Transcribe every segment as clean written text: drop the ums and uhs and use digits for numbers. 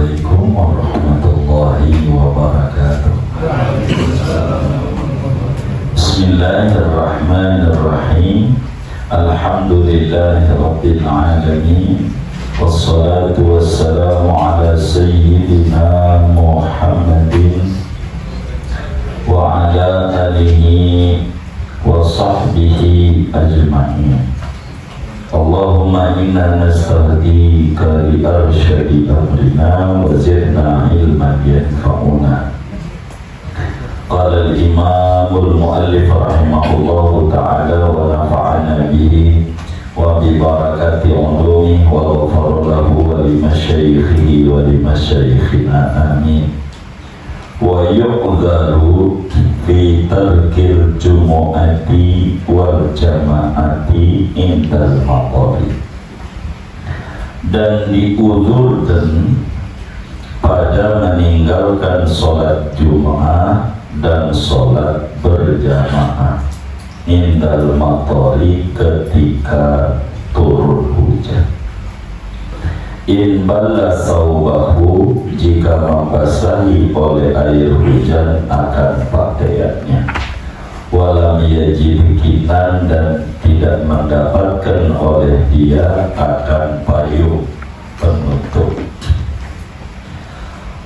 Assalamualaikum warahmatullahi wabarakatuh. Bismillahirrahmanirrahim. Alhamdulillahi rabbil alamin. Wassalatu wassalamu ala sayyidina Muhammadin wa ala alihi wa sahbihi ajma'in. Allahumma inna nastahdiika li arsyadi amrina wa zidna ilman yanfa'una. Qala al-imamul muallif rahimahullahu ta'ala wa nafa'ana bihi wa bi barakati ulumihi wa ghafara lahu wa li masyaikhihi wa li masyaikhina amin. Wa yu'dharu fi tarkil jumu'ati wal jama'ati indal maqari, dan diuzurkan pada meninggalkan sholat Jum'ah dan sholat berjamaah indal maqari ketika turun hujan. In balla saubahu, jika membasahi oleh air hujan akan pakaiannya. Walam yajid kitan, dan tidak mendapatkan oleh dia akan payung penutup.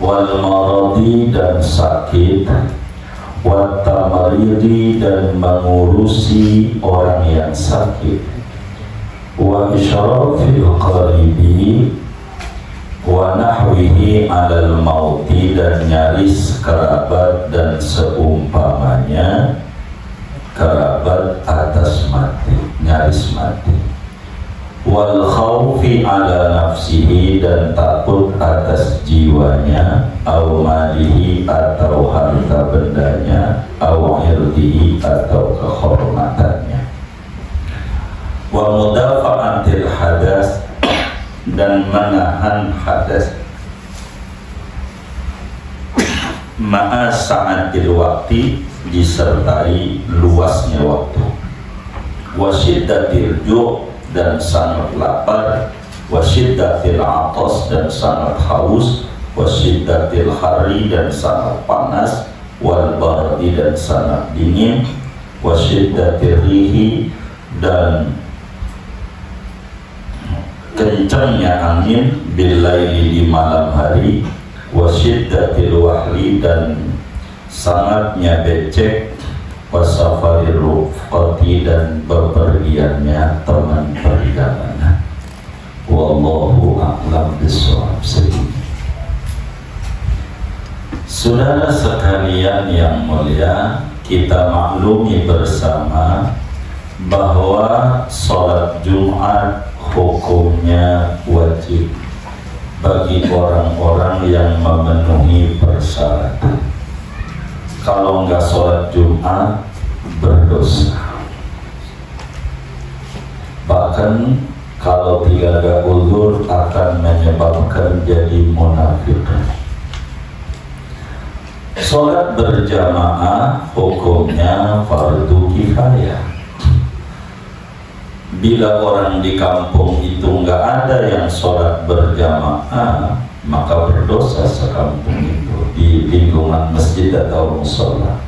Wal maradi, dan sakit. Wat tamaridi, dan mengurusi orang yang sakit. Wa isyrafil qaribi wa nahwihi alal mauti, dan nyaris kerabat dan seumpamanya kerabat atas mati, nyaris mati. Wal khawfi ala nafsihi, dan takut atas jiwanya, au malihi, atau harta bendanya, au irdihi, atau kehormatannya. Wa mudafa'atil hadas, dan menahan hadas, ma'a sa'atil waktu, disertai luasnya waktu. Wa syiddatil ju', dan sangat lapar. Wa syiddatil atas, dan sangat haus. Wa syiddatil hari, dan sangat panas. Wal bardi, dan sangat dingin. Wa syiddatil rihi, dan kencangnya angin, billaili, di malam hari. Wasyiddatil wahli, dan sangatnya becek. Wasafarir rufqati, dan bepergiannya teman perjalanan. Wallahu a'lam bishawab. Saudara sekalian yang mulia, kita maklumi bersama bahwa sholat Jumat hukumnya wajib bagi orang-orang yang memenuhi persyaratan. Kalau enggak sholat Jumat, berdosa. Bahkan kalau tidak ada uzur, akan menyebabkan jadi munafik. Sholat berjamaah hukumnya fardu kifayah. Bila orang di kampung itu nggak ada yang sholat berjamaah, maka berdosa sekampung itu di lingkungan masjid atau musola.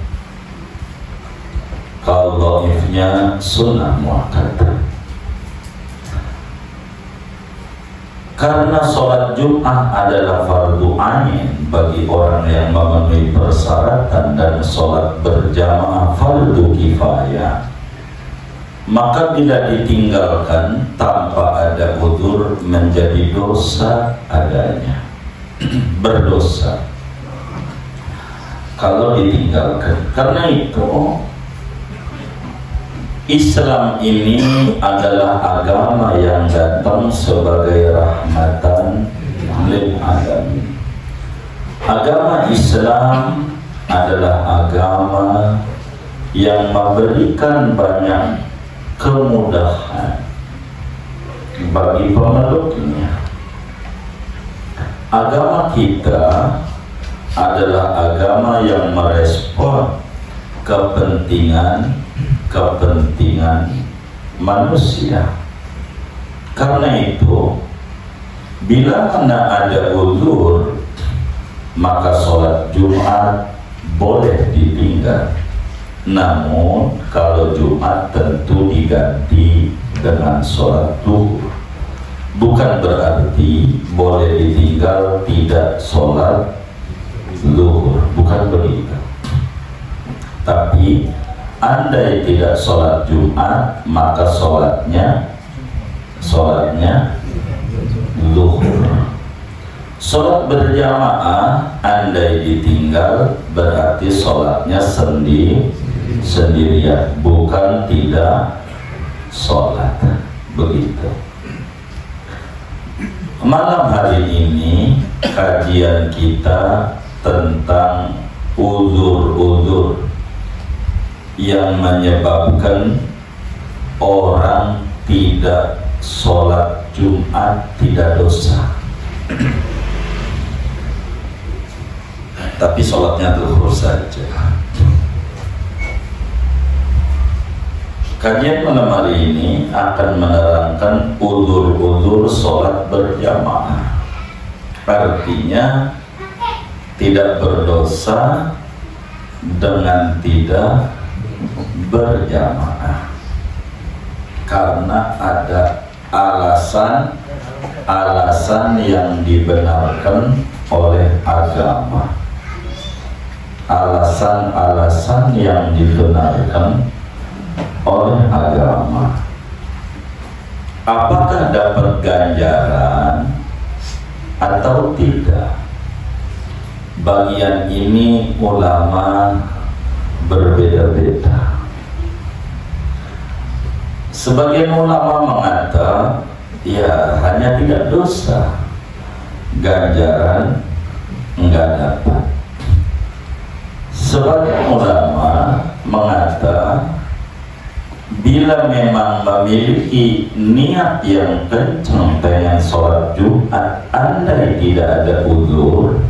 Kalau dhaifnya sunnah muakkadah. Karena sholat Jumat adalah fardu ain bagi orang yang memenuhi persyaratan, dan sholat berjamaah fardu kifayah, maka bila ditinggalkan tanpa ada uzur menjadi dosa adanya. Berdosa kalau ditinggalkan. Karena itu Islam ini adalah agama yang datang sebagai rahmatan lil alamin. Agama Islam adalah agama yang memberikan banyak kemudahan bagi pemeluknya. Agama kita adalah agama yang merespon kepentingan manusia. Karena itu, bila mana ada uzur maka sholat Jumat boleh ditinggal. Namun kalau Jumat tentu diganti dengan sholat zuhur. Bukan berarti boleh ditinggal tidak sholat zuhur, bukan begitu. Tapi andai tidak sholat Jumat, maka sholatnya zuhur. Sholat berjamaah andai ditinggal berarti sholatnya sendirian, bukan tidak sholat. Begitu. Malam hari ini kajian kita tentang uzur-uzur yang menyebabkan orang tidak sholat Jumat tidak dosa, tapi sholatnya zuhur saja. Kajian malam hari ini akan menerangkan uzur-uzur sholat berjamaah. Artinya tidak berdosa dengan tidak berjamaah, karena ada alasan yang dibenarkan oleh agama. Alasan yang dibenarkan oleh agama. Apakah dapat ganjaran atau tidak? Bagian ini ulama berbeda-beda. Sebagian ulama mengatakan ya hanya tidak dosa, ganjaran enggak dapat. Sebagian ulama mengatakan bila memang memiliki niat yang kencang pengen sholat Jumat, andai tidak ada uzur,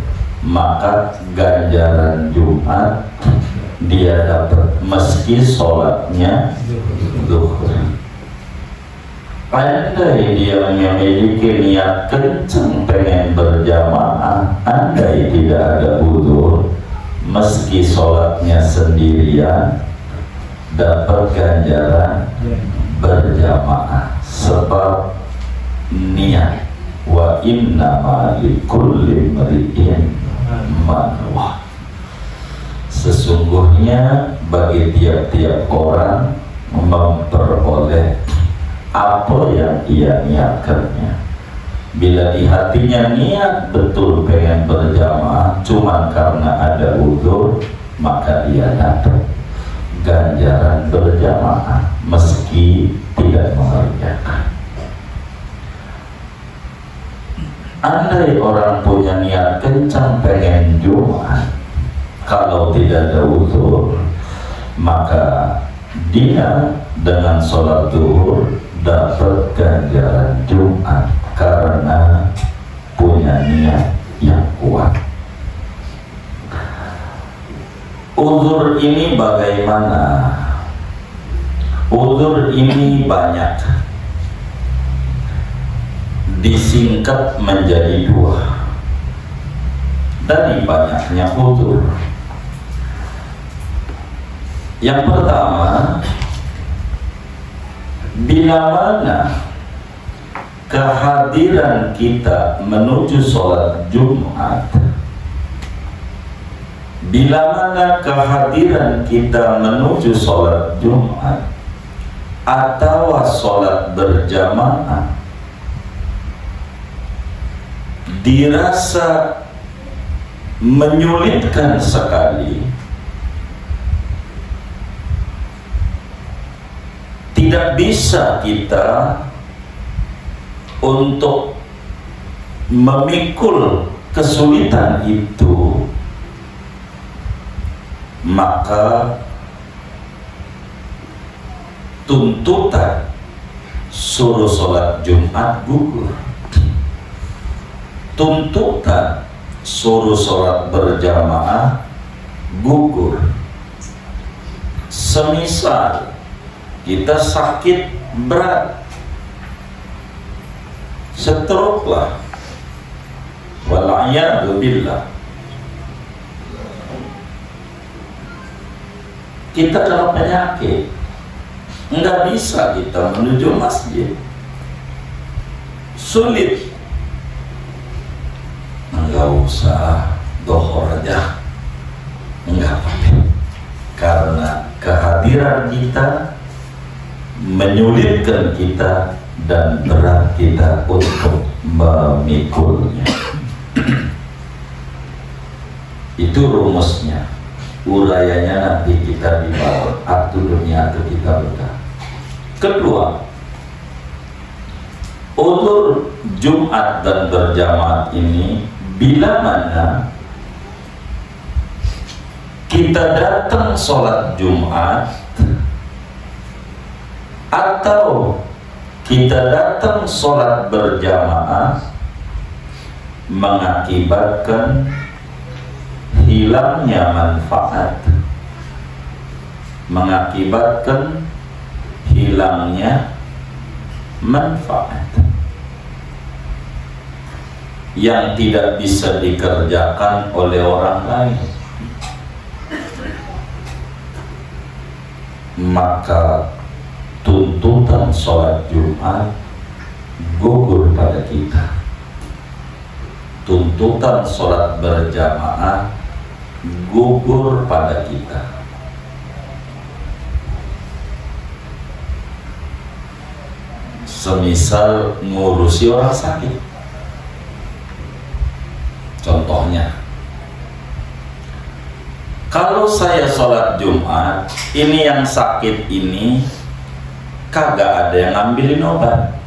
maka ganjaran Jumat dia dapat meski sholatnya zuhur. Andai dia memiliki niat kencang pengen berjamaah, andai tidak ada uzur, meski sholatnya sendirian, dapat ganjaran berjamaah. Sebab niat, wa innama likulli imri'in ma nawa. Sesungguhnya bagi tiap-tiap orang memperoleh apa yang ia niatkannya. Bila di hatinya niat betul pengen berjamaah, cuman karena ada uzur, maka dia dapat ganjaran berjamaah meski tidak mengerjakan. Andai orang punya niat kencang pengen Jumat, kalau tidak ada uzur, maka dia dengan sholat zuhur dapat ganjaran Jumat karena punya niat yang kuat. Uzur ini bagaimana? Uzur ini banyak, disingkat menjadi dua dari banyaknya uzur. Yang pertama, bila mana kehadiran kita menuju sholat Jumat, bila mana kehadiran kita menuju sholat Jumat atau sholat berjamaah dirasa menyulitkan sekali, tidak bisa kita untuk memikul kesulitan itu, maka tuntutan suruh sholat Jumat gugur, tuntutan suruh sholat berjamaah gugur. Semisal kita sakit berat, stroke lah, wal'iyadu billah, kita kena penyakit, nggak bisa kita menuju masjid, sulit. Nggak usah dohor aja, nggak apa-apa, karena kehadiran kita menyulitkan kita dan berat kita untuk memikulnya. Itu rumusnya. Urayanya nanti kita di bawah aturannya atau kita bedah. Kedua, udzur Jumat dan berjamaah ini bila mana kita datang sholat Jumat atau kita datang sholat berjamaah mengakibatkan hilangnya manfaat, mengakibatkan hilangnya manfaat yang tidak bisa dikerjakan oleh orang lain, maka tuntutan sholat Jumat gugur pada kita. Tuntutan sholat berjamaah gugur pada kita. Semisal ngurusi orang sakit, contohnya, kalau saya sholat Jumat, ini yang sakit ini kagak ada yang ngambilin obat,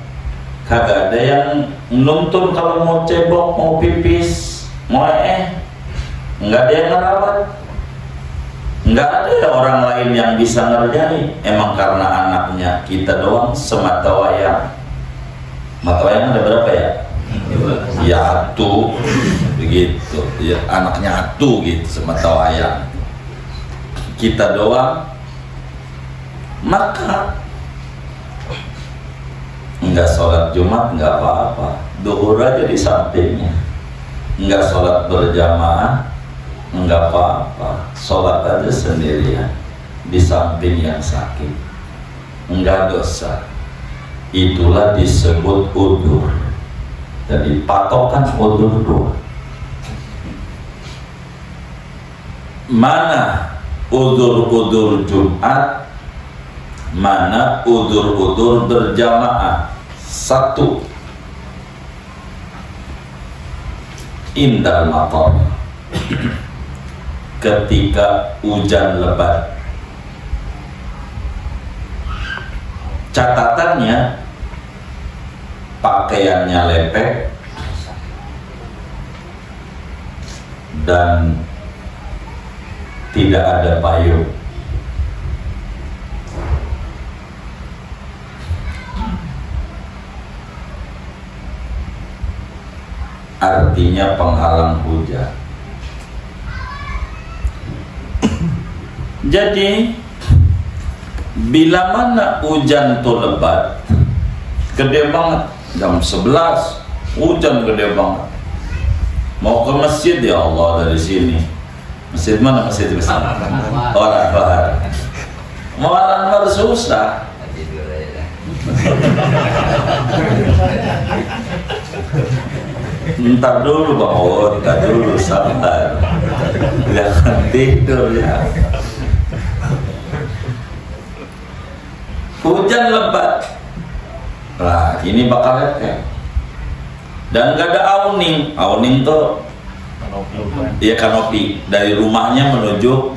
kagak ada yang nuntun kalau mau cebok, mau pipis, mau nggak ada yang ngerawat, nggak ada orang lain yang bisa ngerjain. Emang karena anaknya kita doang semata wayang. Mata wayang ada berapa ya? Ya atu, begitu. Ya, anaknya atu gitu semata wayang. Kita doang, maka nggak sholat Jumat nggak apa-apa, duhur aja di sampingnya. Nggak sholat berjamaah nggak apa-apa, sholat aja sendirian di samping yang sakit, nggak dosa. Itulah disebut udzur. Jadi patokan udzur dua. Mana udzur-udzur Jumat, mana udzur-udzur berjamaah. Satu, indal matar, ketika hujan lebat. Catatannya, pakaiannya lepek dan tidak ada payung. Artinya penghalang hujan. Jadi bila mana hujan tuh lebat, gede banget, jam 11 hujan gede banget, mau ke masjid, ya Allah, dari sini masjid mana, masjid ke sana, orang bahar, mau orang susah. Ntar dulu Bang, ntar dulu, santai, jangan tidur ya. Hujan lebat, nah ini bakal lepek. Dan gak ada awning. Awning tuh ya kanopi dari rumahnya menuju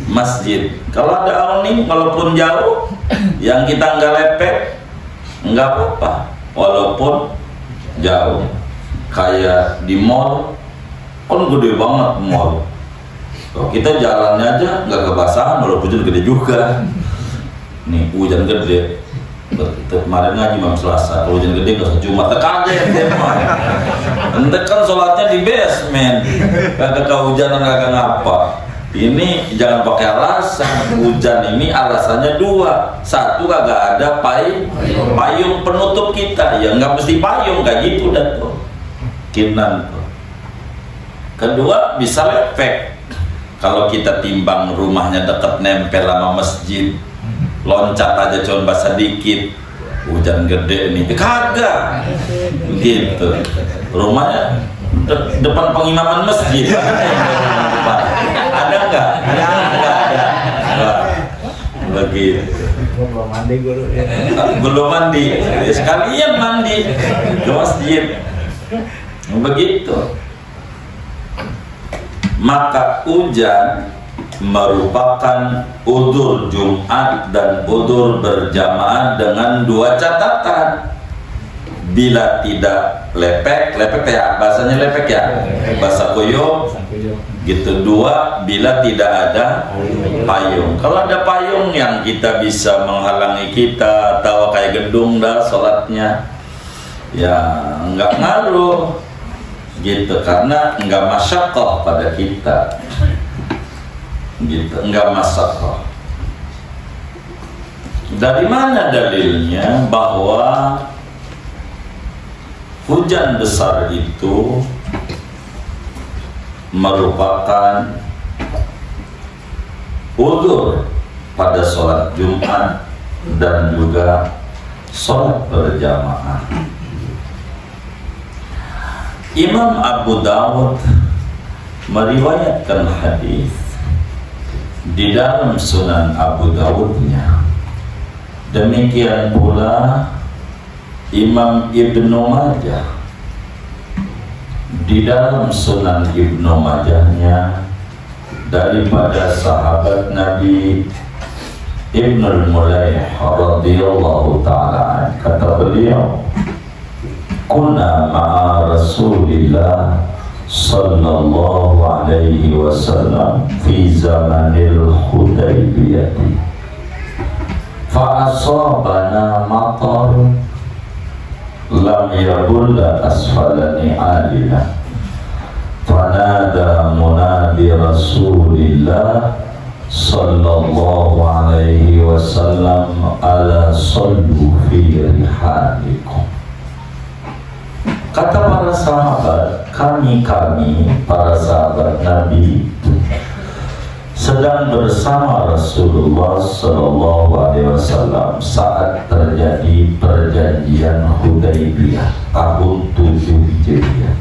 masjid. Kalau ada awning, walaupun jauh, yang kita nggak lepek, nggak apa-apa, walaupun jauh. Kayak di mall, kan gede banget mall. Kalau kita jalannya aja nggak kebasahan, walaupun hujan gede juga. Nih hujan gede, kemarin ngaji malam Selasa, kalau hujan gede nggak Jumat, tekan aja ya tema. Ente kan sholatnya di basement, kagak kehujanan kagak ngapa. Ini jangan pakai alasan. Hujan ini alasannya dua. Satu, kagak ada payung penutup kita, ya nggak mesti payung kayak gitu dah tuh. Kinan tuh. Kedua, bisa lepek. Kalau kita timbang rumahnya dekat nempel sama masjid, loncat aja cuma basah dikit, hujan gede nih, kagak gitu. Rumahnya depan pengimaman masjid, ada nggak? Ada. Begitu. Belum mandi guru ya. Belum mandi, sekalian mandi ke masjid. Begitu. Maka hujan merupakan udzur Jumat dan udzur berjamaah dengan dua catatan. Bila tidak lepek ya, bahasanya lepek ya, bahasa kuyup gitu. Dua, bila tidak ada payung. Kalau ada payung yang kita bisa menghalangi kita, atau kayak gedung dah sholatnya, ya nggak ngaruh gitu, karena nggak masyakoh pada kita gitu, nggak masyakoh. Dari mana dalilnya bahwa hujan besar itu merupakan udzur pada sholat Jumat dan juga sholat berjamaah? Imam Abu Dawud meriwayatkan hadis di dalam Sunan Abu Dawudnya. Demikian pula Imam Ibnu Majah di dalam Sunan Ibnu Majahnya daripada sahabat Nabi Ibnul Mulaih radhiyallahu ta'ala, kata beliau, kunna ma'a Rasulillah sallallahu alaihi wasallam fi zamanil Hudaybiyah fa asabana matar lam yabulla asfalani alina fanada munadi Rasulillah sallallahu alaihi wasallam ala sallu fi rihalikum. Kata para sahabat, kami para sahabat Nabi sedang bersama Rasulullah Sallallahu Alaihi Wasallam saat terjadi perjanjian Hudaybiyah tahun 7 Hijriah.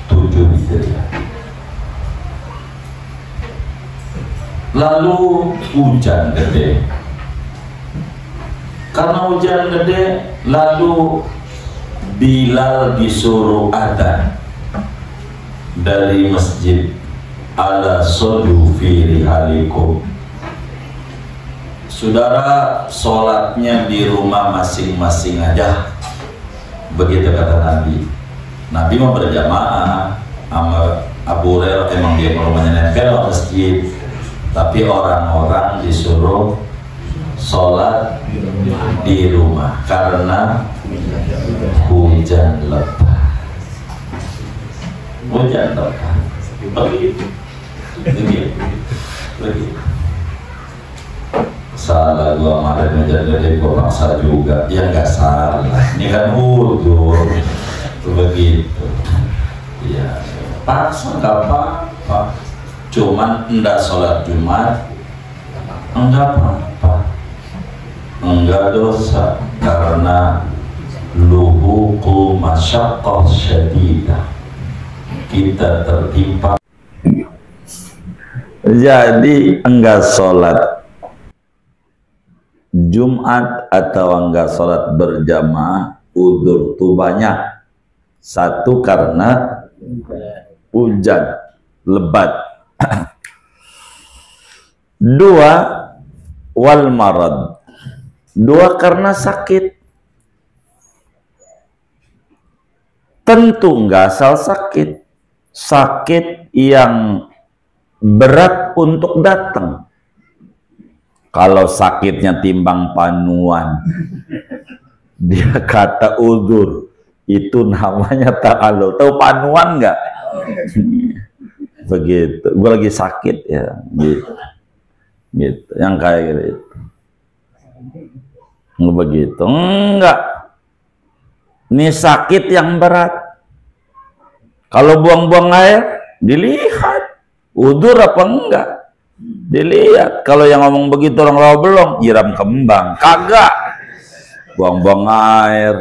7 Hijriah. Lalu hujan gede. Karena hujan gede, lalu Bilal disuruh adzan dari masjid, ala sallu fi rihalikum. Saudara, sholatnya di rumah masing-masing aja. Begitu kata Nabi. Nabi mau berjamaah sama Abu Hurairah, emang dia rumahnya nempel ke masjid, tapi orang-orang disuruh sholat di rumah karena hujan lebat. Hujan lebat. Begitu. Salah gua kemarin menjaga gua paksa juga. Ya nggak salah. Ini kan udzur. Begitu. Ya paksa nggak apa-apa. Cuman enggak sholat Jumat, enggak apa-apa, enggak dosa, karena luhuqu masyaqqah syadidah, kita tertimpa. Jadi enggak sholat Jumat atau enggak sholat berjamaah, udzur tuh banyak. Satu, karena hujan lebat. Dua, wal marad. Dua, karena sakit. Tentu enggak asal sakit. Sakit yang berat untuk datang. Kalau sakitnya timbang panuan, dia kata udzur, itu namanya ta'alul. Tahu panuan enggak? Begitu. Gue lagi sakit ya, gitu. Gitu. Yang kayak gitu. Nggak begitu. Enggak. Ini sakit yang berat. Kalau buang-buang air, dilihat. Udur apa enggak? Dilihat. Kalau yang ngomong begitu orang rawa belum, nyiram kembang. Kagak. Buang-buang air,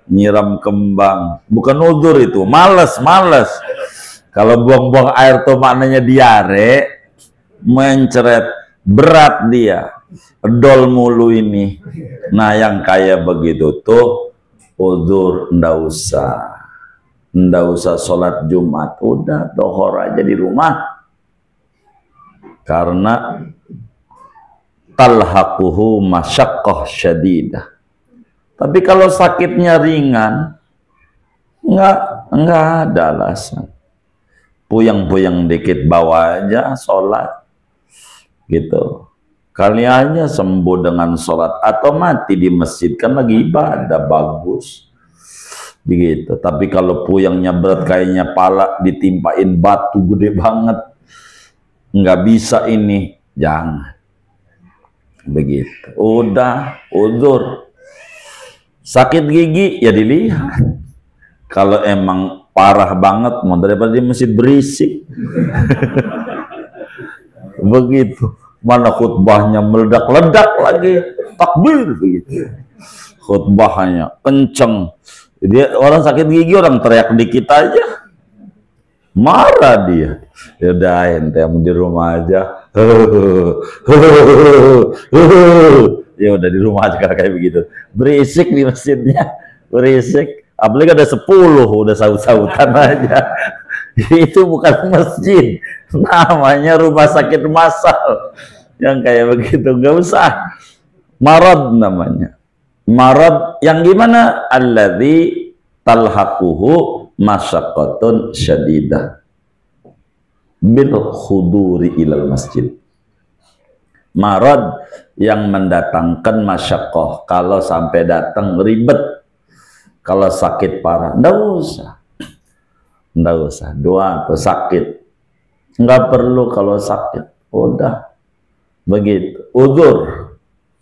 nyiram kembang. Bukan udur itu, males. Kalau buang-buang air tuh maknanya diare, menceret, berat dia. Dol mulu ini. Nah, yang kayak begitu tuh udur ndak usah sholat Jumat, udah dohor aja di rumah. Karena talhaquhu masyaqqah syadidah. Tapi kalau sakitnya ringan, enggak ada alasan. Puyeng-puyeng dikit bawa aja sholat, gitu. Kali aja sembuh dengan sholat atau mati di masjid, kan lagi ibadah bagus, begitu. Tapi kalau puyengnya berat kayaknya pala ditimpain batu gede banget, nggak bisa ini, jangan begitu. Udah udzur. Sakit gigi ya dilihat. Kalau emang parah banget, mau daripada di masjid berisik. Begitu. Mana khutbahnya meledak-ledak lagi, takbir begitu. Khutbahnya kenceng. Dia orang sakit gigi, orang teriak dikit aja marah dia. Ya udah ente di rumah aja. Ya udah di rumah aja kayak begitu. Berisik di masjidnya, berisik. Apalagi ada 10 udah saut-sautan aja. Itu bukan masjid, namanya rumah sakit massal. Yang kayak begitu nggak usah. Marad namanya. Marad yang gimana? Alladzi talhaquhu masyaqqatun syadidah bil khuduri ilal masjid. Marad yang mendatangkan masyaqqah, kalau sampai datang ribet, kalau sakit parah nggak usah doa atau sakit, nggak perlu. Kalau sakit udah begitu. Udzur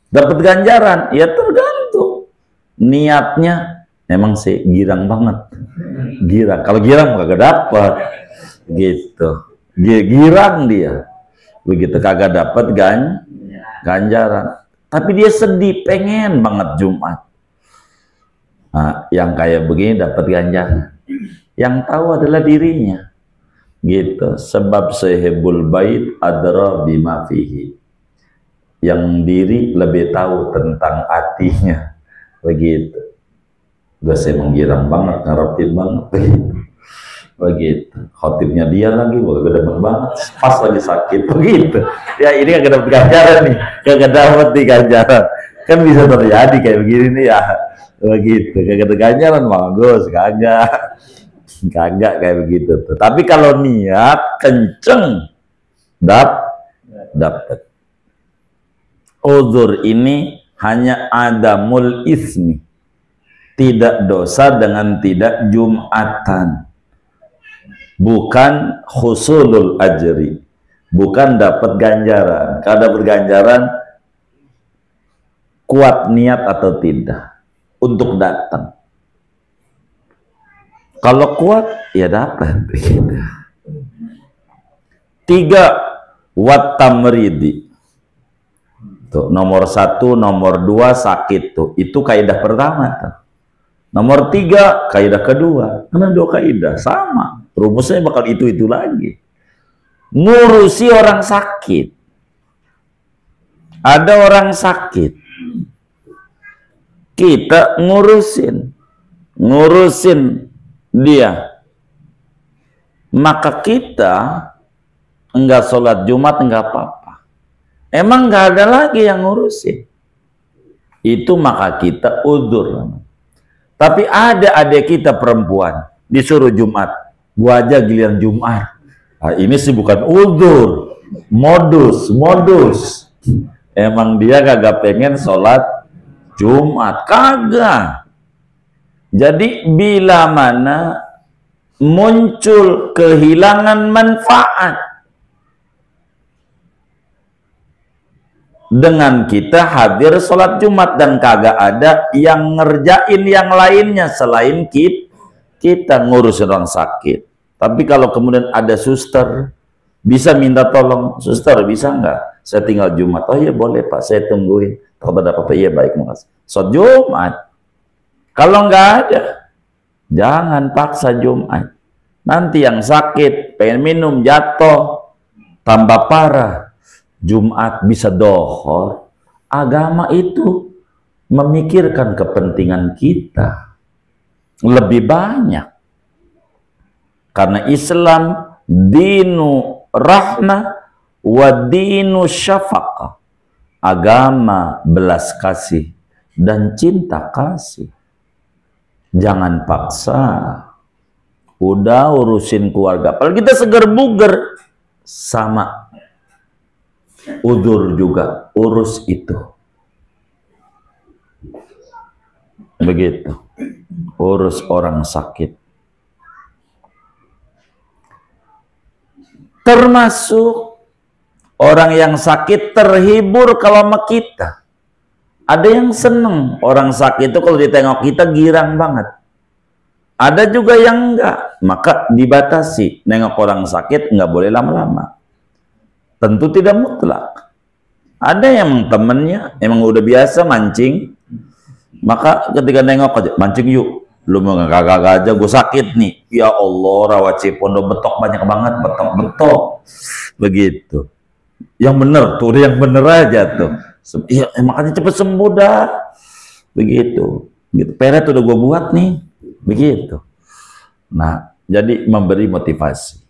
dapat ganjaran ya tergantung niatnya. Emang sih girang banget, girang. Kalau girang kagak dapat, gitu. Girang dia, begitu kagak dapat ganjaran. Tapi dia sedih, pengen banget Jumat. Nah, yang kayak begini dapat ganjaran. Yang tahu adalah dirinya, gitu. Sebab sahibul bait adra bima fihi. Yang diri lebih tahu tentang hatinya, begitu. Udah saya menggirang banget, ngarepin banget, begitu. Khotibnya dia lagi, wah gue demen banget, pas lagi sakit, begitu. Ya ini kagak dapet ganjaran nih, kagak dapet di ganjaran. Kan bisa terjadi kayak begini nih ya, begitu. Kagak ada ganjaran, bagus, kagak kayak begitu tuh. Tapi kalau niat kenceng, dapet. Udzur ini hanya adamul ismi, tidak dosa dengan tidak Jumatan, bukan husulul ajri, bukan dapat ganjaran. Kalau dapat ganjaran, kuat niat atau tidak untuk datang. Kalau kuat ya dapat. 3 wat tamridi. Tuh, nomor 1, nomor 2 sakit tuh. Itu kaidah pertama tuh. Nomor 3 kaidah kedua. Karena 2 kaidah sama. Rumusnya bakal itu lagi. Ngurusi orang sakit. Ada orang sakit. Kita ngurusin dia. Maka kita enggak sholat Jumat enggak apa-apa. Emang nggak ada lagi yang ngurusin. Itu maka kita udzur. Tapi ada adik kita perempuan disuruh Jumat, gua aja giliran Jumat. Nah, ini sih bukan udzur, modus. Emang dia kagak pengen sholat Jumat, kagak. Jadi bila mana muncul kehilangan manfaat dengan kita hadir sholat Jumat dan kagak ada yang ngerjain yang lainnya selain kita ngurusin orang sakit. Tapi kalau kemudian ada suster Bisa minta tolong, suster bisa nggak? Saya tinggal Jumat. Oh iya boleh Pak, saya tungguin. Kalau ada apa-apa, iya baik, makasih. Sholat Jumat. Kalau nggak ada, jangan paksa Jumat. Nanti yang sakit, pengen minum, jatuh, tambah parah. Jumat bisa dohor. Agama itu memikirkan kepentingan kita lebih banyak. Karena Islam dinu rahmah wa dinu syafaqah. Agama belas kasih dan cinta kasih. Jangan paksa. Udah urusin keluarga. Kalau kita seger buger, sama. Udzur juga, urus itu. Begitu. Urus orang sakit. Termasuk orang yang sakit terhibur kalau sama kita. Ada yang seneng orang sakit itu kalau ditengok kita girang banget. Ada juga yang enggak, maka dibatasi. Nengok orang sakit enggak boleh lama-lama. Tentu tidak mutlak. Ada yang temennya emang udah biasa mancing, maka ketika nengok aja, mancing yuk. Lu mau ngagak aja, gue sakit nih. Ya Allah, rawat cipondo betok banyak banget, betok-betok. Begitu. Yang bener tuh, yang bener aja tuh. Ya makanya cepet sembuh dah. Begitu. Gitu. Peret udah gue buat nih. Begitu. Nah, jadi memberi motivasi.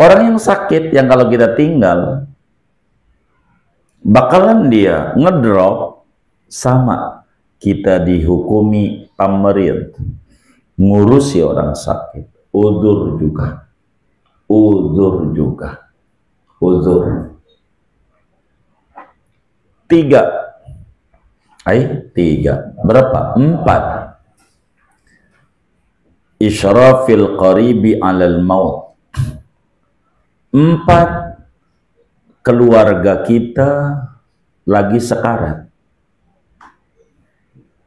Orang yang sakit, yang kalau kita tinggal, bakalan dia ngedrop sama kita dihukumi tamrid, ngurusi orang sakit, udzur juga, udzur juga, udzur. 3, berapa? 4. Isyrafil qaribi 'alal maut. 4. Keluarga kita lagi sekarat.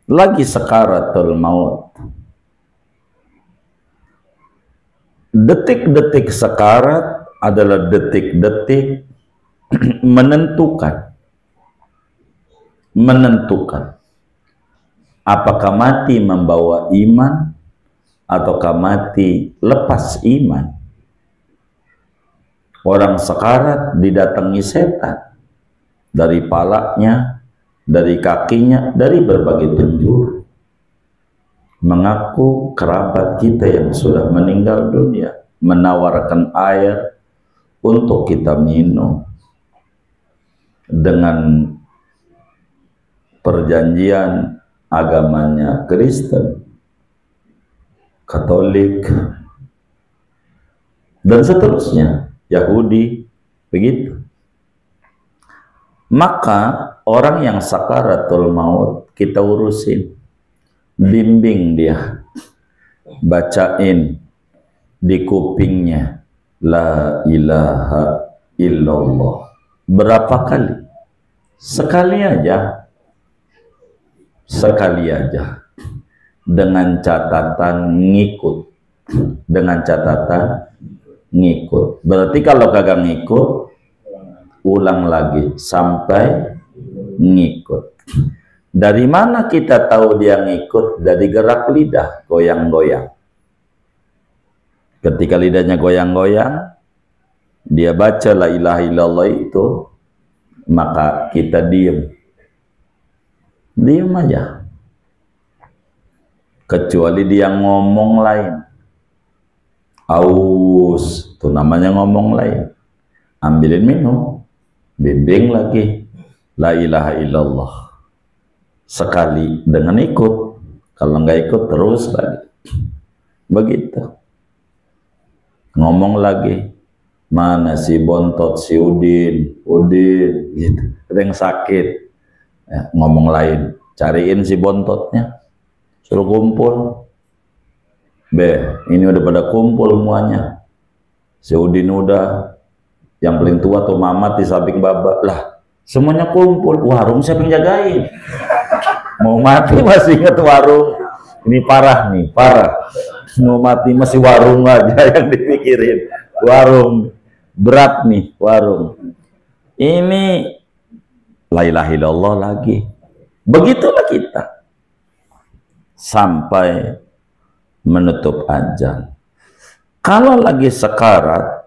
Lagi sekaratul maut. Detik-detik sekarat adalah detik-detik menentukan apakah mati membawa iman ataukah mati lepas iman. Orang sekarat didatangi setan dari palanya, dari kakinya, dari berbagai penjuru, mengaku kerabat kita yang sudah meninggal dunia, menawarkan air untuk kita minum dengan perjanjian agamanya Kristen, Katolik, dan seterusnya, Yahudi, begitu. Maka orang yang sakaratul maut kita urusin, bimbing dia, bacain di kupingnya la ilaha illallah. Berapa kali? Sekali aja. Sekali aja. Dengan catatan ngikut. Dengan catatan ngikut. Berarti kalau kagak ngikut, ulang lagi sampai ngikut. Dari mana kita tahu dia ngikut? Dari gerak lidah, goyang-goyang. Ketika lidahnya goyang-goyang, dia baca la ilaha illallah itu, maka kita diem. Diem aja. Kecuali dia ngomong lain. Aus, itu namanya ngomong lain. Ambilin minum, bimbing lagi la ilaha illallah. Sekali dengan ikut, kalau nggak ikut terus lagi. Begitu. Ngomong lagi, mana si bontot, si Udin, gitu. Ada yang sakit, ya, ngomong lain, cariin si bontotnya, suruh kumpul. Ini udah pada kumpul semuanya. Si Udin udah, yang paling tua tuh Mamat di samping Baba. Lah, semuanya kumpul. Warung siapa yang jagain? Mau mati masih ingat warung. Ini parah nih, parah. Mau mati masih warung aja yang dipikirin. Warung. berat nih warung. Ini la ilaha illallah lagi. Begitulah kita sampai menutup ajal. Kalau lagi sekarat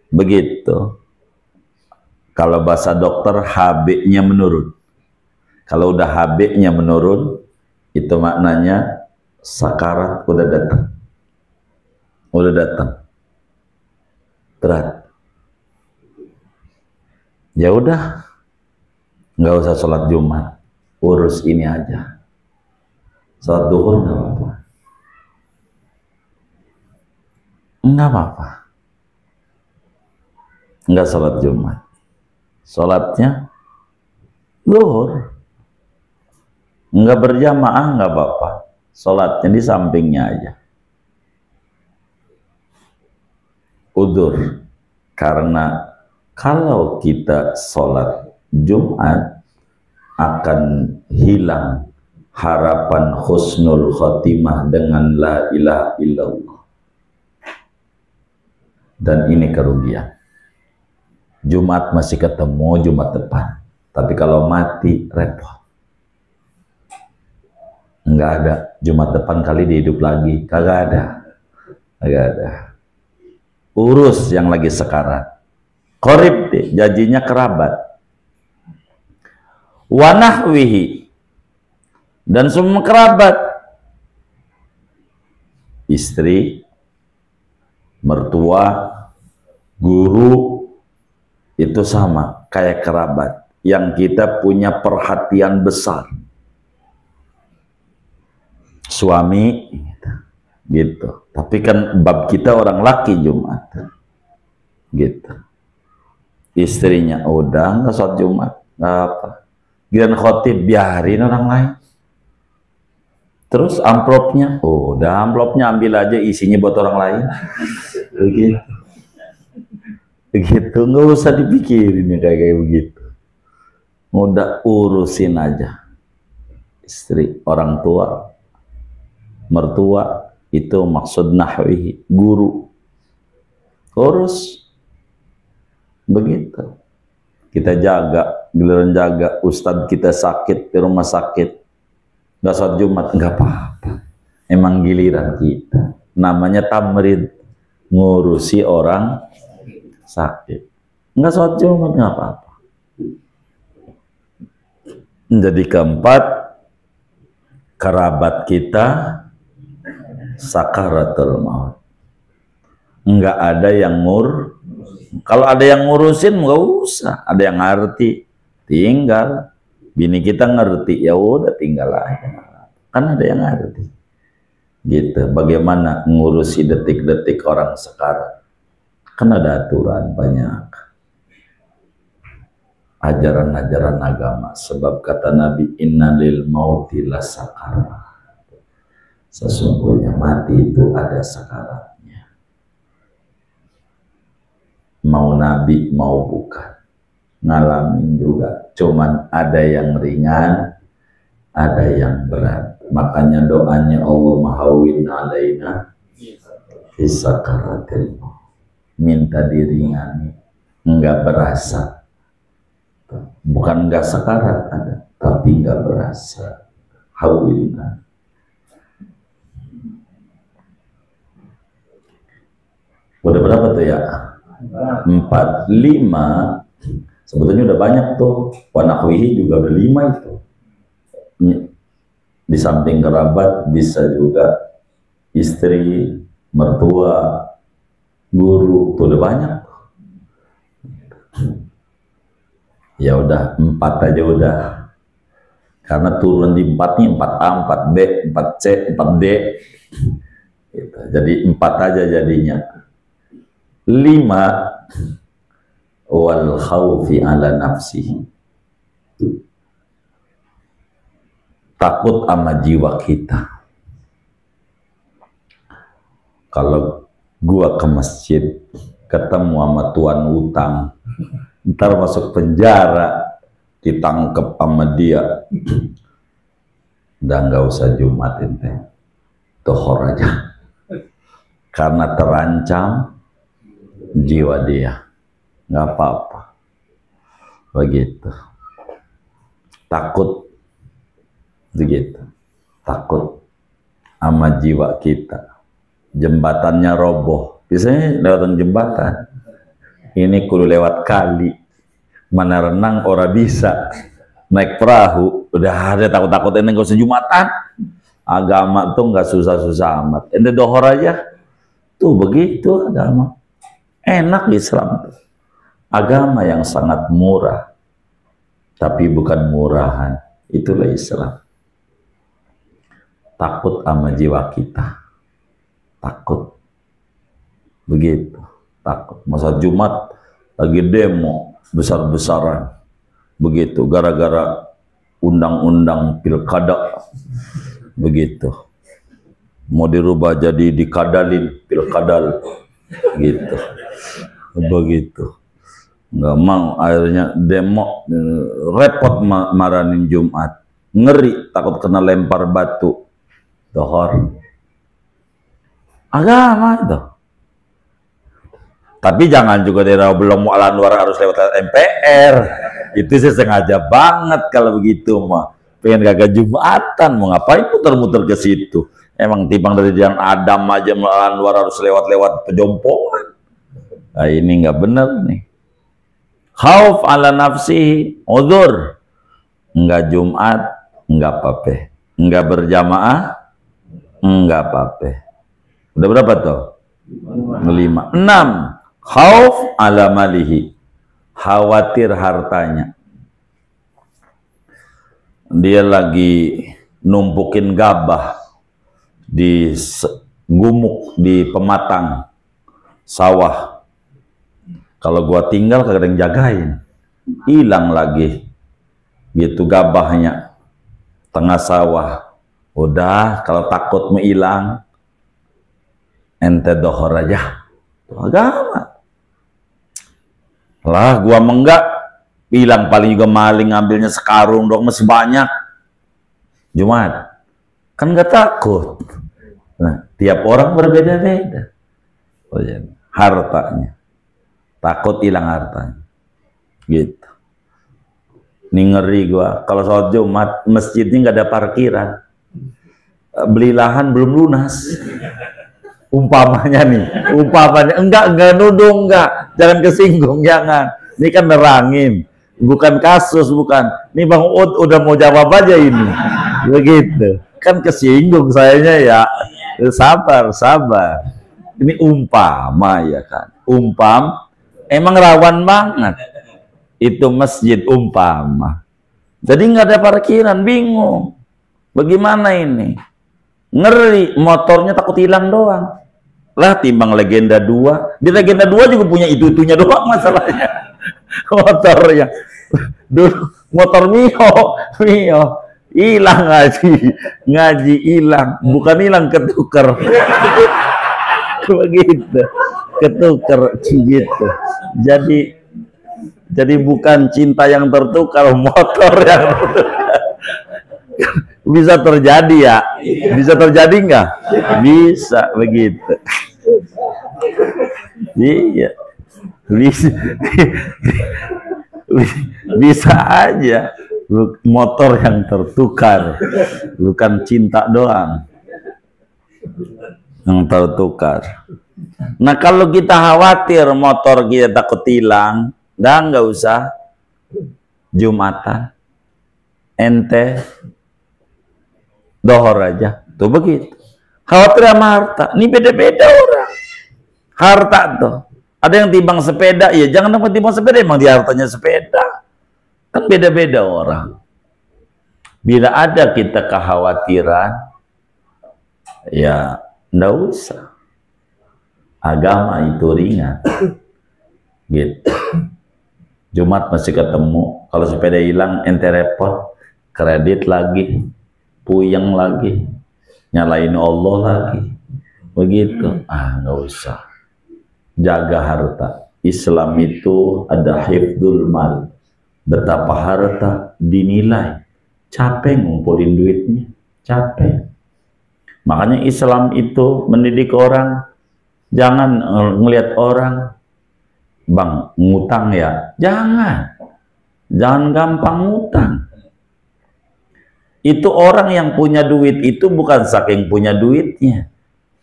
begitu, kalau bahasa dokter HB-nya menurun. Kalau udah HB-nya menurun, itu maknanya sakarat udah datang. Udah datang. Berat. Ya udah, nggak usah sholat Jumat, urus ini aja. Sholat duhur nggak apa-apa. Nggak apa-apa. Nggak sholat Jumat. Sholatnya duhur. Nggak berjamaah nggak apa-apa. Sholatnya di sampingnya aja. Udur. Karena kalau kita sholat Jumat akan hilang harapan husnul khotimah dengan la ilaha illallah. Dan ini kerugian. Jumat masih ketemu Jumat depan. Tapi kalau mati repot. Enggak ada. Jumat depan kali dihidup lagi. Kagak ada. Kagak ada. Urus yang lagi sekarat. Qorib deh, janjinya kerabat. Wanahwihi, dan semua kerabat, istri, mertua, guru, itu sama kayak kerabat yang kita punya perhatian besar. Suami gitu. Tapi kan bab kita orang laki Jumat gitu. Istrinya udah nggak sholat Jumat, nggak apa. Giliran khotib biarin orang lain. Terus amplopnya, udah amplopnya ambil aja, isinya buat orang lain. Begitu, begitu, nggak usah dipikirin ya kayak begitu. Udah urusin aja. Istri, orang tua, mertua, itu maksud nahwihi, guru. Urus. Begitu. Kita jaga, giliran jaga, ustadz kita sakit di rumah sakit, nggak sholat Jumat, nggak apa-apa. Emang giliran kita. Namanya tamrid, ngurusi orang sakit. Nggak sholat Jumat, nggak apa-apa. Jadi keempat, kerabat kita sakaratul maut. Nggak ada yang kalau ada yang ngurusin nggak usah, ada yang ngerti, tinggal. Bini kita ngerti, ya udah tinggal aja. Kan ada yang ngerti. Gitu. Bagaimana ngurusi detik-detik orang sekarang? Kan ada aturan banyak. Ajaran-ajaran agama. Sebab kata Nabi, innalil mauti lasakarat. Sesungguhnya mati itu ada sakarat. Mau nabi mau bukan, ngalamin juga. Cuman ada yang ringan, ada yang berat. Makanya doanya Allah hawwin alaina fi sakaratil maut. Minta diringani, enggak berasa. Bukan enggak sakarat ada, tapi enggak berasa. Hawwinna. Udah berapa tuh ya? 4, 5, sebetulnya udah banyak tuh. Wanahwihi juga udah 5 itu. Di samping kerabat bisa juga istri, mertua, guru, tuh udah banyak. Ya udah 4 aja udah. Karena turun di 4 nih, 4A, 4B, 4C, 4D. Gitu. Jadi 4 aja jadinya. 5, wal khawfi ala nafsihi, takut sama jiwa kita. Kalau gua ke masjid ketemu sama tuan utang, ntar masuk penjara, ditangkep sama dia, udah nggak usah Jumatin teh, tohor aja, karena terancam jiwa dia. nggak apa-apa. Begitu. Takut, begitu. Takut sama jiwa kita. Jembatannya roboh. Biasanya lewatan jembatan. Ini kudu lewat kali. Mana renang ora bisa. Naik perahu, udah ada takut-takut ini gak usah Jumatan. Agama tuh nggak susah-susah amat. Ente dohor aja. Tuh begitu agama. Enak Islam. Agama yang sangat murah. Tapi bukan murahan. Itulah Islam. Takut sama jiwa kita. Takut. Begitu. Takut. Masa Jumat lagi demo besar-besaran. Begitu. Gara-gara undang-undang pilkada. Begitu. Mau dirubah jadi dikadalin pilkadal. Gitu. Begitu. Nggak mau, akhirnya demo, repot maranin Jumat, ngeri takut kena lempar batu. Dohor agama itu. Tapi jangan juga daerah belum mu'alan luar harus lewat MPR. Itu sih sengaja banget kalau begitu mah. Pengen gagah Jumatan, mau ngapain muter-muter ke situ? Emang timbang dari jalan Adam aja mu'alan luar harus lewat-lewat pejompongan. Nah, ini nggak bener nih. Khauf ala nafsihi, udzur. Enggak Jumat, enggak apa-apa. Enggak berjamaah, enggak apa-apa. Udah berapa tuh? 5. 6. Khauf ala malihi. Khawatir hartanya. Dia lagi numpukin gabah di gumuk di pematang sawah. Kalau gua tinggal kagak ada yang jagain, hilang lagi gitu gabahnya tengah sawah. Udah, kalau takut mau hilang, ente dohor aja. Itu agama lah. Gua menggak hilang, paling juga maling ngambilnya sekarung dong, masih banyak. Jumat kan nggak takut. Nah, tiap orang berbeda-beda. Oh, ya. Hartanya takut hilang hartanya, gitu. Ini ngeri gua kalau sholat Jumat masjidnya nggak ada parkiran, beli lahan belum lunas. Umpamanya nih, umpamanya enggak nuduh, enggak, jangan kesinggung, jangan. Ini kan nerangin, bukan kasus, bukan. Ini Bang Ud udah mau jawab aja ini, begitu. Kan kesinggung sayanya ya, sabar. Ini umpama ya kan, emang rawan banget itu masjid umpama. Jadi nggak ada parkiran, bingung. Bagaimana ini? Ngeri, motornya takut hilang doang. Lah timbang Legenda 2. Di Legenda 2 juga punya itu-itunya doang masalahnya. Motornya. Dulu motor Mio hilang ngaji hilang, bukan hilang ketukar. Begitu. Ketukar gitu. Jadi bukan cinta yang tertukar, motor yang tertukar. Bisa terjadi ya? Bisa terjadi nggak? Bisa begitu. Iya. Bisa aja motor yang tertukar, bukan cinta doang yang tertukar. Nah, kalau kita khawatir motor kita takut hilang, dah nggak usah Jumatan, ente dohor aja. Tuh begitu. Khawatir sama harta. Ini beda-beda orang. Harta tuh. Ada yang timbang sepeda, ya jangan timbang sepeda, emang dia hartanya sepeda. Kan beda-beda orang. Bila ada kita kekhawatiran, ya nggak usah. Agama itu ringan. Gitu. Jumat masih ketemu. Kalau sepeda hilang, ente repot. Kredit lagi. Puyeng lagi, nyalain Allah lagi, begitu. Nggak usah. Jaga harta. Islam itu ada hifdzul mal. Betapa harta dinilai. Capek ngumpulin duitnya, capek. Makanya Islam itu mendidik orang, jangan ngelihat orang Bang, ngutang ya? Jangan. Jangan gampang ngutang. Itu orang yang punya duit itu bukan saking punya duitnya.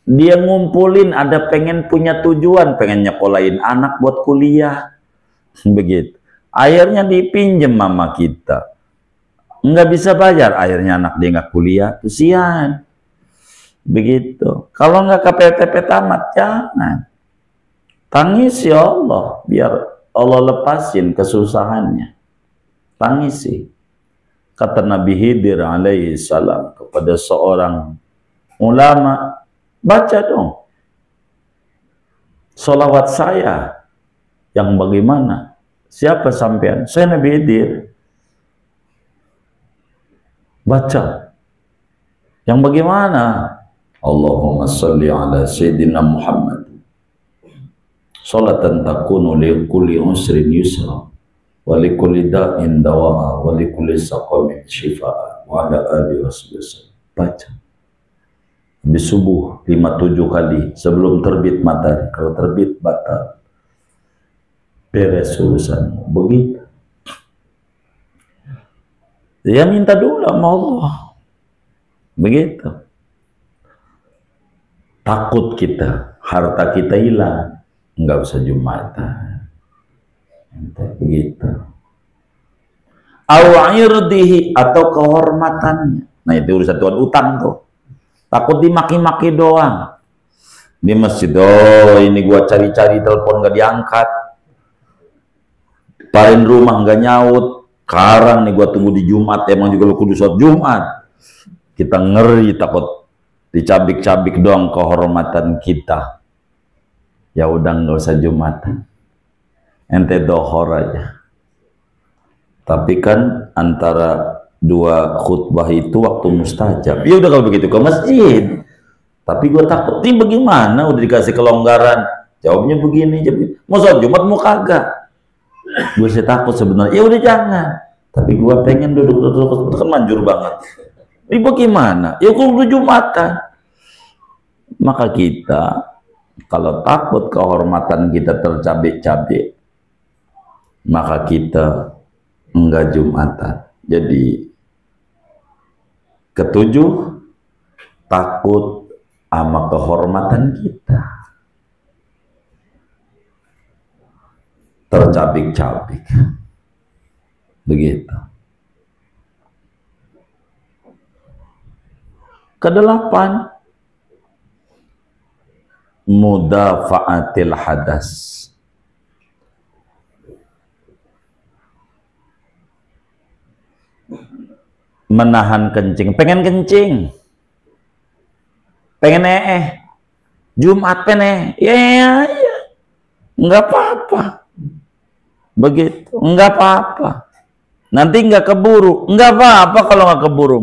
Dia ngumpulin, ada pengen punya tujuan, pengen nyekolahin anak buat kuliah. Begitu. Akhirnya dipinjem mama kita. Nggak bisa bayar, akhirnya anak dia nggak kuliah. Kesian. Begitu. Kalau nggak KPPP tamat, jangan. Tangis ya Allah, biar Allah lepasin kesusahannya. Tangisi. Kata Nabi Khidir alaihi salam kepada seorang ulama, baca dong sholawat saya. Yang bagaimana? Siapa sampean? Saya Nabi Khidir. Baca. Yang bagaimana? Allahumma salli ala Sayyidina Muhammad. Salatan takunu li kulli usrin yusra wa li kulli da'in dawa'a wa li kulli saqamin shifa'a wa ala alihi wasallam. Baca. Habis subuh 5-7 kali sebelum terbit matahari. Kalau terbit batal. Beres urusan. Begitu. Dia minta dulu sama Allah. Begitu. Takut kita, harta kita hilang. Enggak usah Jumatan. Begitu. Aw'irdihi, atau kehormatannya. Nah itu urusan Tuhan utang tuh. Takut dimaki-maki doang. Di masjid, oh ini gua cari-cari telepon gak diangkat. Paling rumah gak nyaut. Sekarang nih gua tunggu di Jumat, emang juga lu kudu sholat Jumat. Kita ngeri takut dicabik-cabik doang kehormatan kita. Ya udah nggak usah Jumatan, ente dohor aja. Tapi kan antara dua khutbah itu waktu mustajab. Ya udah kalau begitu ke masjid. Tapi gue takut nih bagaimana, udah dikasih kelonggaran, jawabnya begini, mau sholat Jumat mau kagak. Gue sih takut sebenarnya. Ya udah jangan. Tapi gue pengen duduk kan manjur banget. Ini bagaimana? Ya kudu Jumatan. Maka kita kalau takut kehormatan kita tercabik-cabik, maka kita enggak Jumatan. Jadi ketujuh, takut sama kehormatan kita tercabik-cabik. Begitu. Kedelapan, mudafa'atil hadas. Menahan kencing. Pengen kencing, pengen Jumat pengen ya nggak apa-apa. Begitu, nggak apa-apa. Nanti nggak keburu, nggak apa-apa kalau nggak keburu.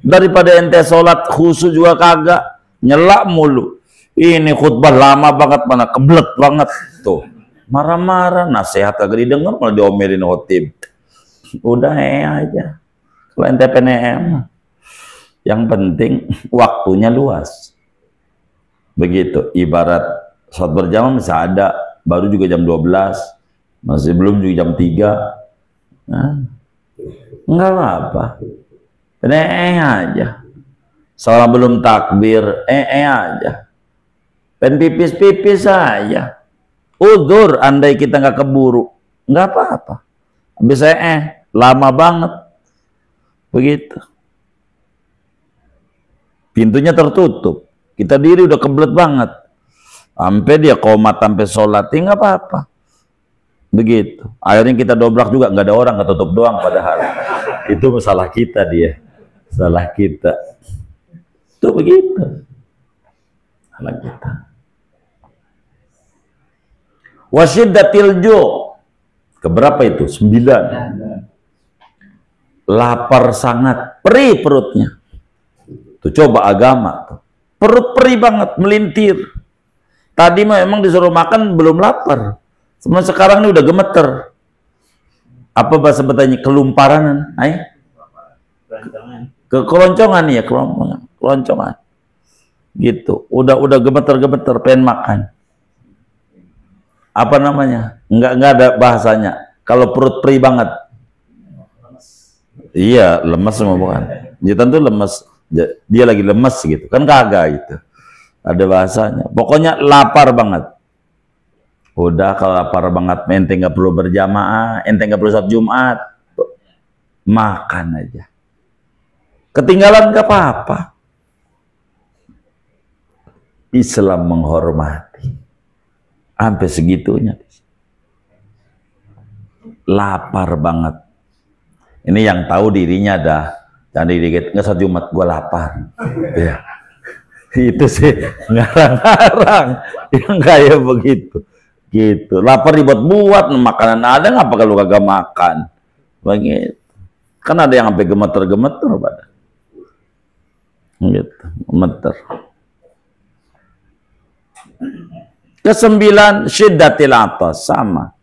Daripada ente sholat khusyuk juga kagak, nyelak mulu. Ini khutbah lama banget, mana keblek banget tuh, marah-marah, nasihat kagak didengar, malah diomelin khotib. Udah aja. Kalau ente PNM, yang penting waktunya luas. Begitu. Ibarat sholat berjamaah bisa ada, baru juga jam 12, masih belum juga jam 3. Nah, enggak apa-apa. Aja. Soalnya belum takbir, aja. Pen pipis-pipis aja. Udzur andai kita nggak keburu, nggak apa-apa. Bisa lama banget. Begitu. Pintunya tertutup. Kita diri udah kebelet banget. Sampai dia komat sampai sholat, nggak apa-apa. Begitu. Akhirnya kita dobrak juga, nggak ada orang, ketutup doang padahal. Itu masalah kita dia. Salah kita. Itu begitu. Salah kita. Wasyiddatil ju'. Keberapa itu? 9. Lapar sangat, perih perutnya. Tuh coba agama tuh. Perut perih banget, melintir. Tadi memang disuruh makan belum lapar. Sekarang ini udah gemeter. Apa bahasa betanya? Kelumparan. Keloncongan ya, keloncongan. Gitu. Udah gemeter-gemeter pengen makan. apa namanya? Enggak ada bahasanya. Kalau perut perih banget. Iya, lemes semua bukan. Jitan tuh lemes. Dia lagi lemes gitu. Kan kagak itu. Ada bahasanya. Pokoknya lapar banget. Udah kalau lapar banget, ente nggak perlu berjamaah, ente nggak perlu sholat Jumat. Makan aja. Ketinggalan nggak apa-apa. Islam menghormati. Sampai segitunya. Lapar banget. Ini yang tahu dirinya dah. Jangan dikit nggak sholat Jumat, gue lapar. Ya. Itu sih ngarang-ngarang yang kayak begitu. Gitu. Lapar dibuat-buat, makanan ada nggak pakai lu kagak makan. Begitu. Kan ada yang sampai gemeter-gemeter pada. Gitu, gemeter. Kesembilan, syiddatil atas, sama.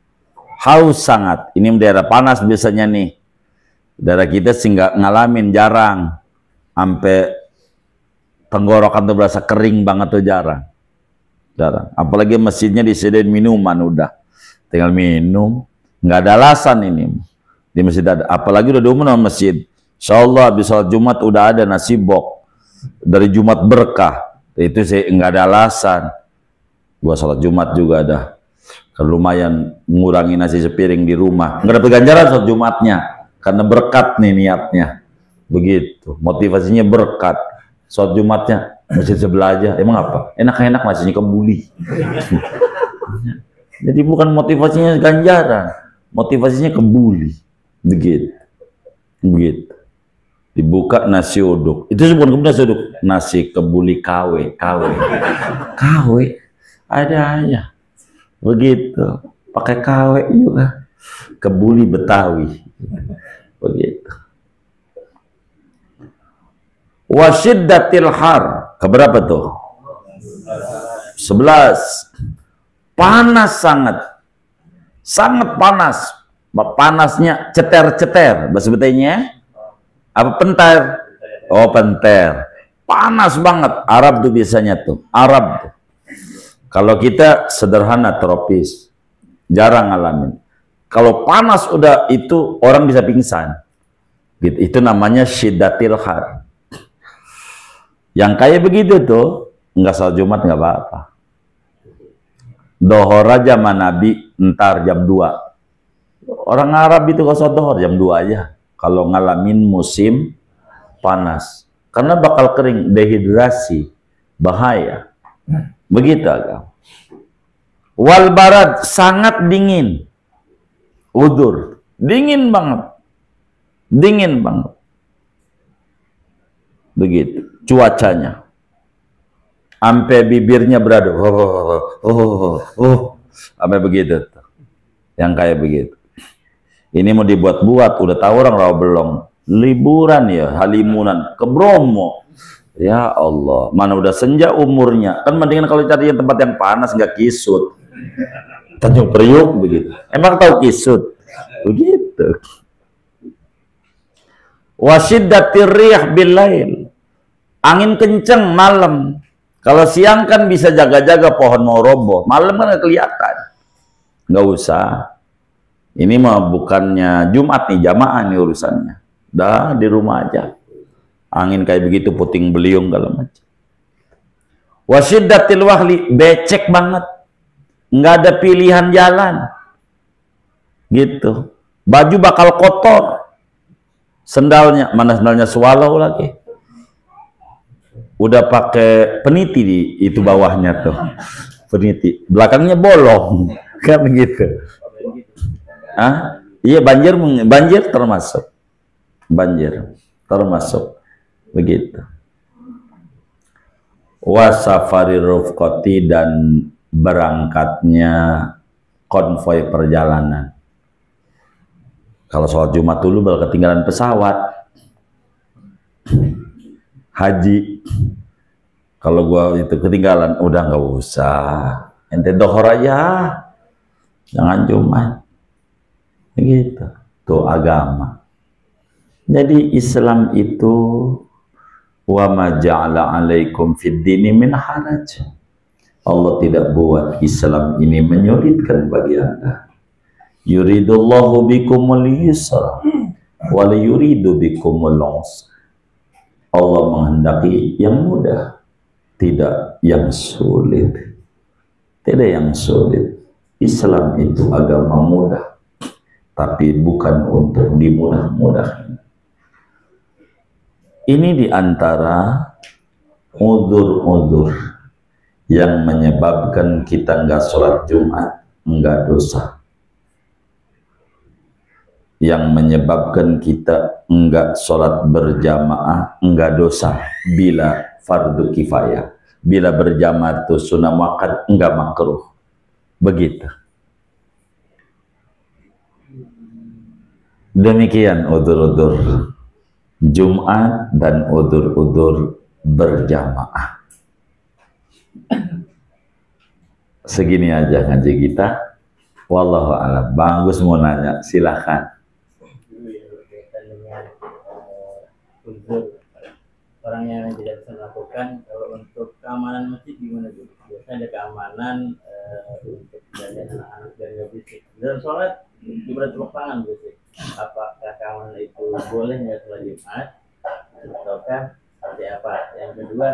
Haus sangat. Ini daerah panas biasanya nih. Daerah kita sih nggak ngalamin, jarang. Sampai tenggorokan tuh berasa kering banget tuh jarang. Jarang. Apalagi masjidnya disediain minuman udah. Tinggal minum. Nggak ada alasan ini. Di masjid ada. Apalagi udah diumumin sama masjid. Insyaallah habis sholat Jumat udah ada nasi bok. Dari Jumat berkah. Itu sih nggak ada alasan. Gua sholat Jumat juga ada. Lumayan mengurangi nasi sepiring di rumah. Nggak dapat ganjaran sholat Jumatnya. Karena berkat nih niatnya. Begitu. Motivasinya berkat. Sholat Jumatnya masjid sebelah aja. Emang apa? Enak-enak nasinya kebuli. Jadi bukan motivasinya ganjaran. Motivasinya kebuli. Begitu. Begitu. Dibuka nasi uduk. Itu bukan kemudian nasi uduk. Nasi kebuli KW. KW. Ada aja. Begitu. Pakai KW juga. Kebuli Betawi. Begitu. Wasyiddatil har. Keberapa tuh? 11. Panas sangat. Sangat panas. Panasnya ceter-ceter. Bahasa Betainya apa? Penter. Oh, penter. Panas banget. Arab tuh biasanya tuh. Arab tuh. Kalau kita sederhana tropis. Jarang ngalamin. Kalau panas udah itu orang bisa pingsan. Gitu. Itu namanya syiddatil har. Yang kayak begitu tuh nggak sholat Jumat nggak apa-apa. Dohor aja sama Nabi ntar jam 2. Orang Arab itu kalau sholat dohor jam 2 aja. Kalau ngalamin musim panas. Karena bakal kering, dehidrasi, bahaya. Begitu agak. Wal barad, sangat dingin. Udur, dingin banget. Dingin banget. Begitu cuacanya. Sampai bibirnya beradu. Sampai begitu. Yang kayak begitu. Ini mau dibuat-buat, udah tahu orang rawa belum. Liburan ya, halimunan ke Bromo. Ya Allah, mana udah senja umurnya. Kan mendingan kalau cari tempat yang panas nggak kisut. Tanjung Priuk begitu. Emang tahu kisut? Begitu. Wasyiddatir rih bil lail. Angin kenceng malam. Kalau siang kan bisa jaga-jaga pohon mau roboh. Malam kan nggak kelihatan. Nggak usah. Ini mah bukannya Jumat nih, jamaah nih urusannya. Dah di rumah aja. Angin kayak begitu, puting beliung segala macam. Wasyiddatil wahli, becek banget. Nggak ada pilihan jalan. Gitu. Baju bakal kotor. Sendalnya, mana sendalnya swallow lagi. Udah pakai peniti di itu bawahnya tuh. Peniti. Belakangnya bolong. Kan begitu. Ah, iya banjir termasuk. Banjir termasuk. Begitu. Wasafari rufqati, dan berangkatnya konvoi perjalanan. Kalau sholat Jumat dulu bakal ketinggalan pesawat. Haji. Kalau gua itu ketinggalan, udah nggak usah. Ente dohor aja. Jangan Jumat. Begitu. Tuh agama. Jadi Islam itu wa ma ja'ala 'alaikum fid dini min haraj. Allah tidak buat Islam ini menyulitkan bagi Anda. Yuridullahu bikumul yusra wa la yuridu bikumul usra. Allah menghendaki yang mudah, tidak yang sulit. Tidak yang sulit. Islam itu agama mudah, tapi bukan untuk dimudah-mudahkan. Ini diantara udzur-udzur yang menyebabkan kita enggak sholat Jumat, enggak dosa. Yang menyebabkan kita enggak sholat berjamaah, enggak dosa. Bila fardu kifayah, bila berjamaah itu sunnah muakkad, enggak makruh. Begitu. Demikian udzur-udzur Jumat dan udzur-udzur berjamaah. Segini aja ngaji kita. Wallahu a'lam. Bang Gus mau nanya, silakan. Orang yang tidak bisa melakukan, kalau untuk keamanan masjid gimana dulu? Biasanya ada keamanan untuk jaga anak-anak dari berisik. Dalam sholat ibarat tepuk tangan berisik. Apakah keamanan itu boleh nggak sholat Jumat? Ataukah seperti apa? Yang kedua,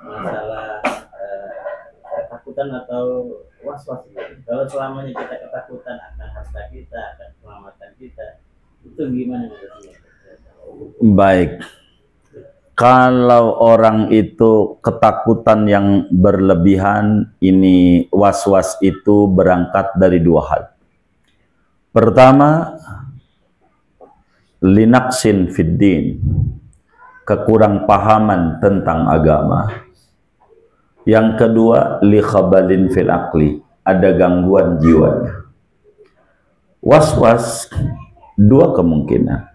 masalah ketakutan atau was-was gitu. Kalau selamanya kita ketakutan akan harta kita, akan keselamatan kita, itu gimana menurutnya? Baik. Kalau orang itu ketakutan yang berlebihan, ini was-was itu berangkat dari dua hal. Pertama, linaksin fiddin, kekurang pahaman tentang agama. Yang kedua, likhabalin fil aqli, ada gangguan jiwanya. Was-was, dua kemungkinan.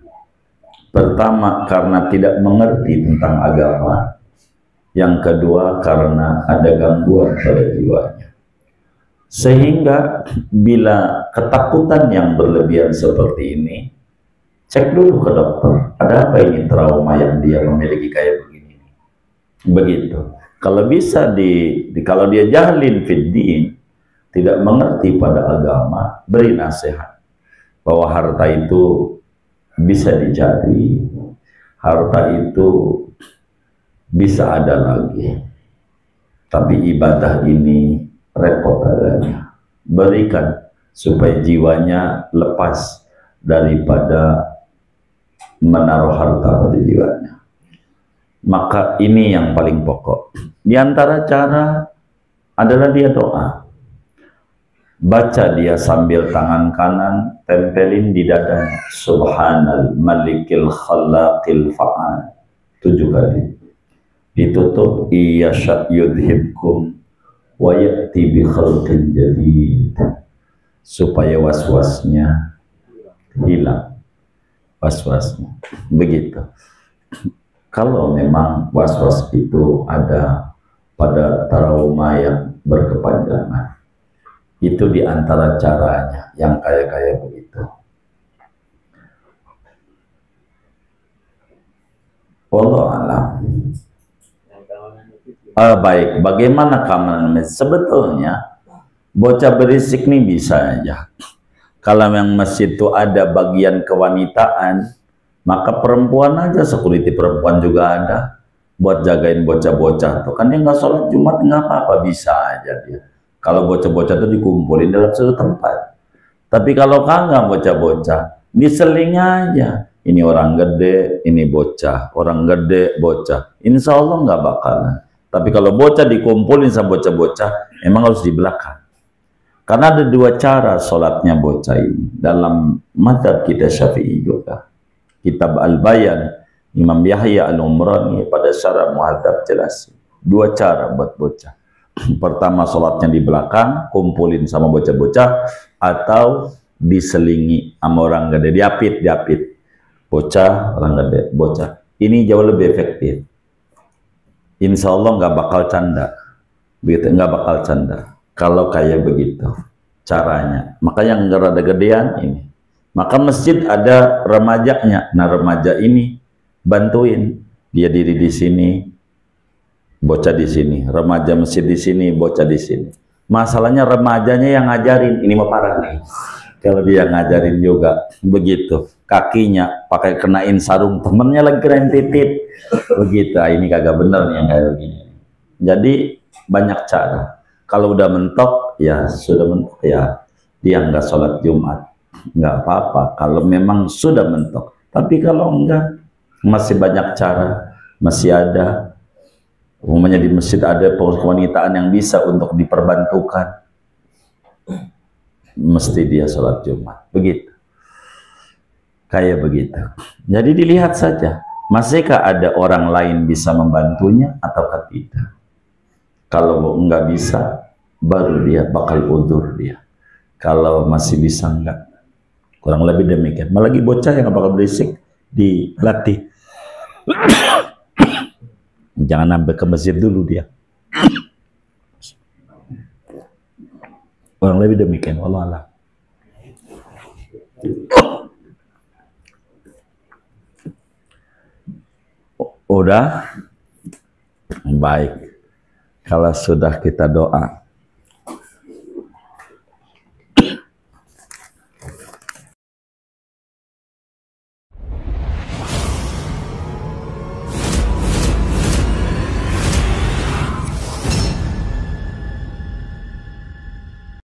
Pertama, karena tidak mengerti tentang agama. Yang kedua, karena ada gangguan pada jiwanya. Sehingga bila ketakutan yang berlebihan seperti ini, cek dulu ke dokter. Ada apa ini trauma yang dia memiliki kayak begini? Begitu. Kalau bisa kalau dia jahilin fiddin, tidak mengerti pada agama, beri nasihat bahwa harta itu bisa dicari, harta itu bisa ada lagi, tapi ibadah ini repot adanya. Berikan supaya jiwanya lepas daripada menaruh harta pada jiwanya. Maka ini yang paling pokok. Di antara cara adalah dia doa. Baca dia sambil tangan kanan tempelin di dadanya, Subhanal Malikil Khalaqil Fa'al, 7 kali. Ditutup, iyasha yudhibkum wa ya'ti bi khalqin jadid, supaya was-wasnya hilang. Was-wasnya begitu. Kalau memang was-was itu ada pada trauma yang berkepanjangan, itu diantara caranya yang kayak begitu. Wallahu a'lam. Baik, bagaimana keamanan masjid? Sebetulnya bocah berisik nih bisa aja. Kalau yang masjid itu ada bagian kewanitaan, maka perempuan aja, security perempuan juga ada buat jagain bocah-bocah tuh. Kan dia nggak sholat Jumat nggak apa-apa, bisa aja dia. Kalau bocah-bocah itu dikumpulin dalam satu tempat. Tapi kalau kagak bocah-bocah, diseling aja. Ini orang gede, ini bocah. Orang gede, bocah. Insya Allah nggak bakalan. Tapi kalau bocah dikumpulin sama bocah-bocah, emang harus di belakang. Karena ada dua cara sholatnya bocah ini. Dalam mazhab kita Syafi'i juga. Kitab Al-Bayan, Imam Yahya Al-Umrani pada syarah Muhadzab jelas. Dua cara buat bocah. Pertama, sholatnya di belakang, kumpulin sama bocah-bocah, atau diselingi sama orang gede, diapit. Bocah, orang gede, bocah. Ini jauh lebih efektif. Insya Allah nggak bakal canda. Begitu, nggak bakal canda. Kalau kayak begitu caranya. Maka yang rada gedean ini. Maka masjid ada remajanya. Nah, remaja ini bantuin. Dia diri di sini, bocah di sini, remaja masjid di sini, bocah di sini. Masalahnya remajanya yang ngajarin, ini mah parah nih. Kalau dia ngajarin juga begitu, kakinya pakai kenain sarung, temennya lagi keren titit, begitu. Ini kagak bener nih yang kayak begini. Jadi banyak cara. Kalau udah mentok, ya sudah mentok ya, dia nggak sholat Jumat, nggak apa-apa. Kalau memang sudah mentok, tapi kalau enggak, masih banyak cara, masih ada. Umumnya di masjid ada pengurus kewanitaan yang bisa untuk diperbantukan. Mesti dia sholat Jumat, begitu. Kayak begitu. Jadi dilihat saja, masihkah ada orang lain bisa membantunya ataukah tidak. Kalau enggak bisa, baru dia bakal udzur dia. Kalau masih bisa enggak, kurang lebih demikian. Malah lagi bocah yang bakal berisik, dilatih. Jangan sampai ke masjid dulu dia. Kurang lebih demikian. Wallahu a'lam. Udah? Baik. Kalau sudah kita doa,